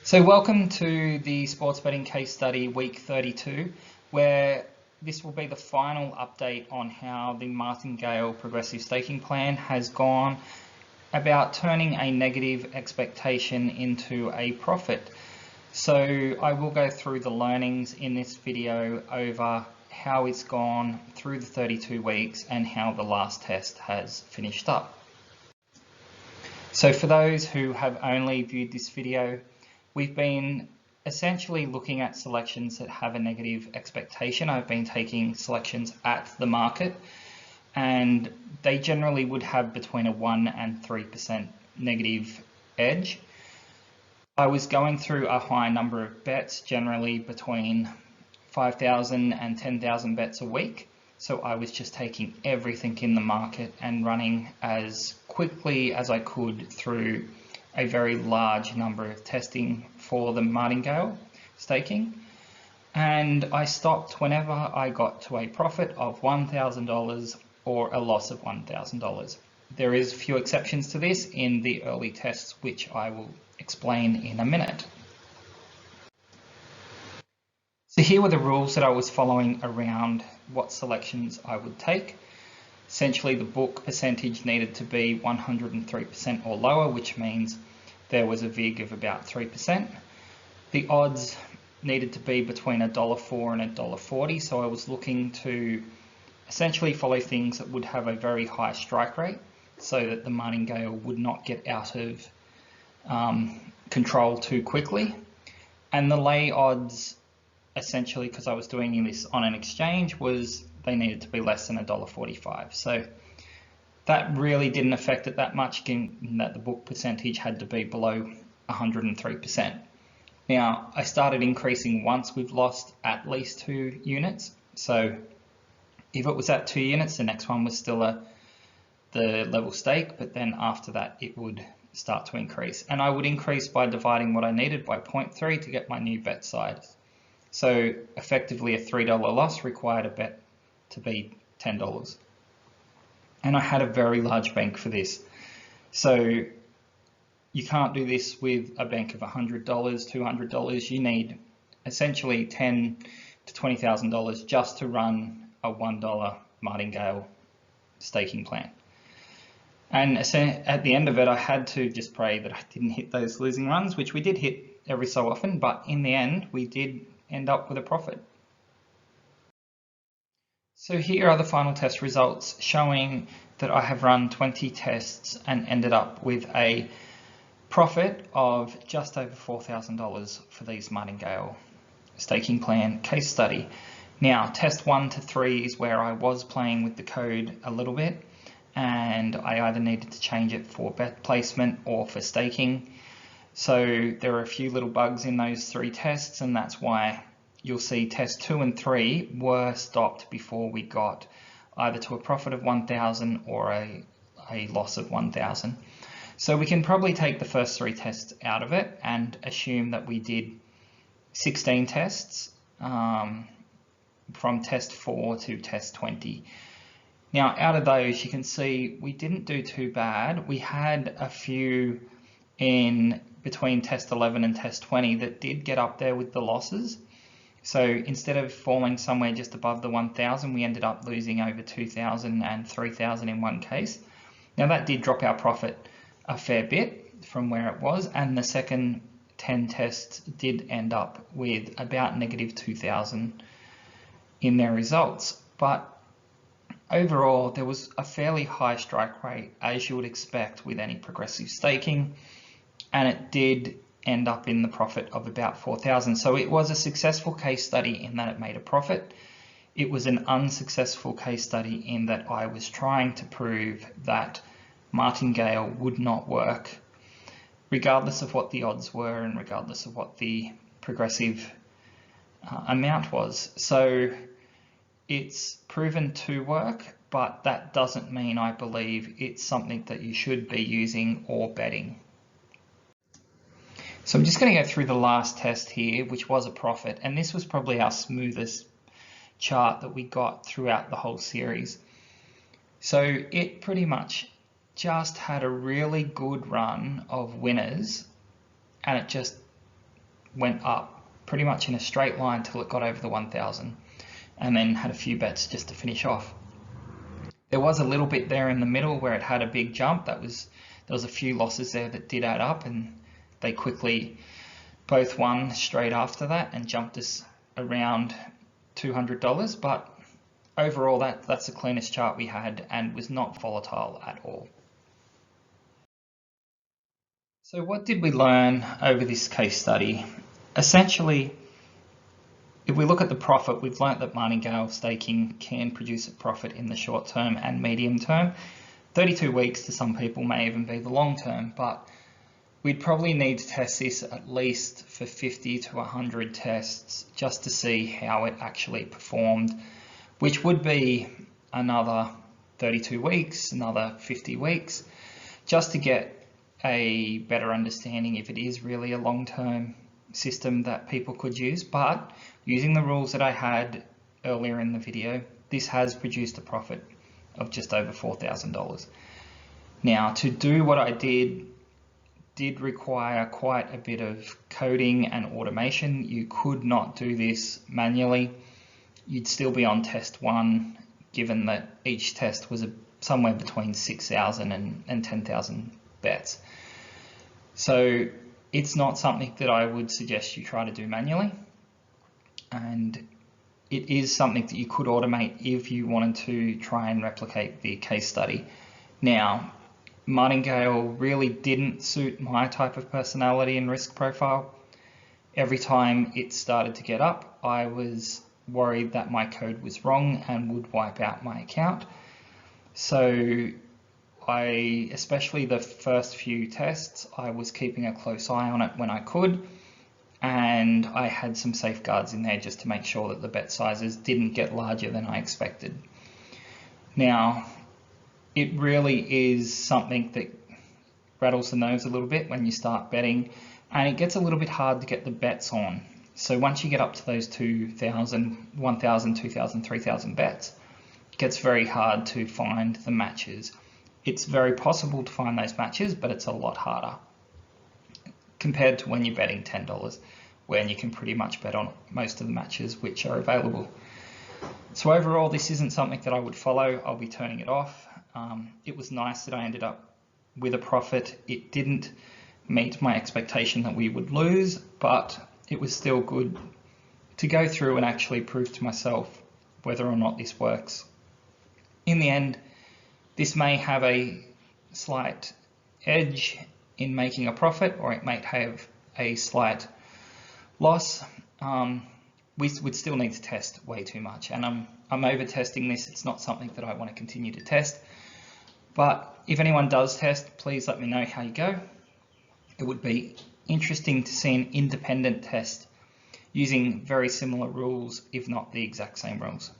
So welcome to the sports betting case study week 32, where this will be the final update on how the Martingale progressive staking plan has gone about turning a negative expectation into a profit. So I will go through the learnings in this video over how it's gone through the 32 weeks and how the last test has finished up. So for those who have only viewed this video, we've been essentially looking at selections that have a negative expectation. I've been taking selections at the market, and they generally would have between a 1 and 3% negative edge. I was going through a high number of bets, generally between 5,000 and 10,000 bets a week. So I was just taking everything in the market and running as quickly as I could through a very large number of testing for the Martingale staking. And I stopped whenever I got to a profit of $1,000 or a loss of $1,000. There is a few exceptions to this in the early tests, which I will explain in a minute. So here were the rules that I was following around what selections I would take. Essentially, the book percentage needed to be 103% or lower, which means there was a VIG of about 3%. The odds needed to be between $1.04 and $1.40, so I was looking to essentially follow things that would have a very high strike rate so that the Martingale would not get out of control too quickly. And the lay odds, essentially, because I was doing this on an exchange, was they needed to be less than $1.45. So that really didn't affect it that much, given that the book percentage had to be below 103%. Now, I started increasing once we've lost at least 2 units. So if it was at 2 units, the next one was still the level stake, but then after that it would start to increase. And I would increase by dividing what I needed by 0.3 to get my new bet size. So effectively a $3 loss required a bet to be $10. And I had a very large bank for this. So you can't do this with a bank of $100, $200. You need essentially $10,000 to $20,000 just to run a $1 Martingale staking plan. And at the end of it, I had to just pray that I didn't hit those losing runs, which we did hit every so often, but in the end, we did end up with a profit. So here are the final test results showing that I have run 20 tests and ended up with a profit of just over $4,000 for these Martingale staking plan case study. Now, test 1 to 3 is where I was playing with the code a little bit, and I either needed to change it for bet placement or for staking. So there are a few little bugs in those 3 tests, and that's why you'll see test 2 and 3 were stopped before we got either to a profit of 1,000 or a loss of 1,000. So we can probably take the first 3 tests out of it and assume that we did 16 tests from test 4 to test 20. Now, out of those, you can see we didn't do too bad. We had a few in between test 11 and test 20 that did get up there with the losses. So instead of falling somewhere just above the 1,000, we ended up losing over 2,000 and 3,000 in one case. Now that did drop our profit a fair bit from where it was, and the second 10 tests did end up with about negative 2,000 in their results. But overall, there was a fairly high strike rate, as you would expect with any progressive staking, and it did end up in the profit of about 4,000. So it was a successful case study in that it made a profit. It was an unsuccessful case study in that I was trying to prove that Martingale would not work, regardless of what the odds were and regardless of what the progressive amount was. So it's proven to work, but that doesn't mean I believe it's something that you should be using or betting. So I'm just going to go through the last test here, which was a profit, and this was probably our smoothest chart that we got throughout the whole series. So it pretty much just had a really good run of winners, and it just went up pretty much in a straight line till it got over the 1,000, and then had a few bets just to finish off. There was a little bit there in the middle where it had a big jump. There was a few losses there that did add up, and they quickly both won straight after that and jumped us around $200. But overall, that's the cleanest chart we had and was not volatile at all. So what did we learn over this case study? Essentially, if we look at the profit, we've learnt that Martingale staking can produce a profit in the short term and medium term. 32 weeks to some people may even be the long term, but we'd probably need to test this at least for 50 to 100 tests just to see how it actually performed, which would be another 32 weeks, another 50 weeks, just to get a better understanding if it is really a long-term system that people could use. But using the rules that I had earlier in the video, this has produced a profit of just over $4,000. Now, to do what I did require quite a bit of coding and automation. You could not do this manually. You'd still be on test 1, given that each test was somewhere between 6,000 and 10,000 bets. So it's not something that I would suggest you try to do manually, and it is something that you could automate if you wanted to try and replicate the case study. Now, Martingale really didn't suit my type of personality and risk profile. Every time it started to get up, I was worried that my code was wrong and would wipe out my account. So especially the first few tests, I was keeping a close eye on it when I could, and I had some safeguards in there just to make sure that the bet sizes didn't get larger than I expected. Now, it really is something that rattles the nerves a little bit when you start betting, and it gets a little bit hard to get the bets on. So once you get up to those 2,000, 1,000, 2,000, 3,000 bets, it gets very hard to find the matches. It's very possible to find those matches, but it's a lot harder compared to when you're betting $10, when you can pretty much bet on most of the matches which are available. So overall, this isn't something that I would follow. I'll be turning it off. It was nice that I ended up with a profit. It didn't meet my expectation that we would lose, but it was still good to go through and actually prove to myself whether or not this works. In the end, this may have a slight edge in making a profit, or it might have a slight loss. We would still need to test way too much, and I'm over testing this. It's not something that I want to continue to test, but if anyone does test, please let me know how you go. It would be interesting to see an independent test using very similar rules, if not the exact same rules.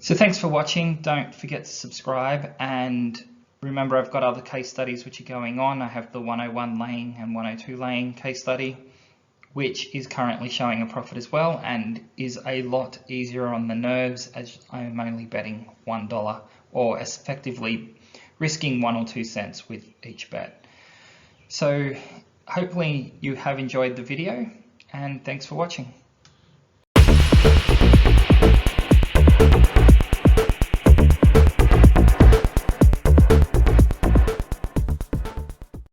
So thanks for watching. Don't forget to subscribe, and remember, I've got other case studies which are going on. I have the 101 laying and 102 laying case study, which is currently showing a profit as well, and is a lot easier on the nerves as I'm only betting $1, or effectively risking 1 or 2 cents with each bet. So hopefully you have enjoyed the video, and thanks for watching.